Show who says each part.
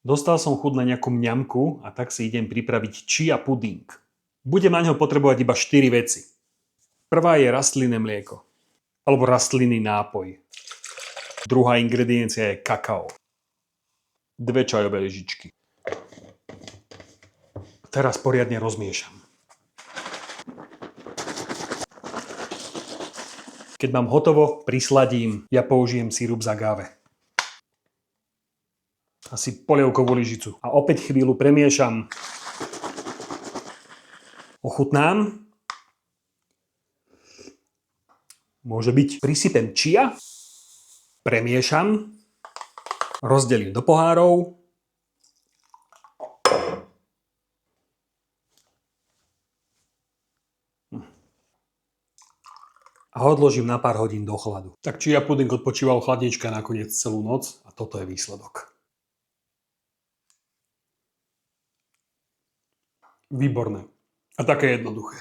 Speaker 1: Dostal som chuť na nejakú mňamku a tak si idem pripraviť chia puding. Budem na ňo potrebovať iba 4 veci. Prvá je rastlinné mlieko, alebo rastlinný nápoj. Druhá ingrediencia je kakao. 2 čajové lyžičky. Teraz poriadne rozmiešam. Keď mám hotovo, prisladím. Ja použijem sirup z agave. Asi polievkovú lyžicu. A opäť chvíľu premiešam. Ochutnám. Môže byť. Prisypem chia. Premiešam. Rozdelím do pohárov. A odložím na pár hodín do chladu. Tak chia puding odpočíval v chladničke nakoniec celú noc a toto je výsledok. Výborné. A také jednoduché.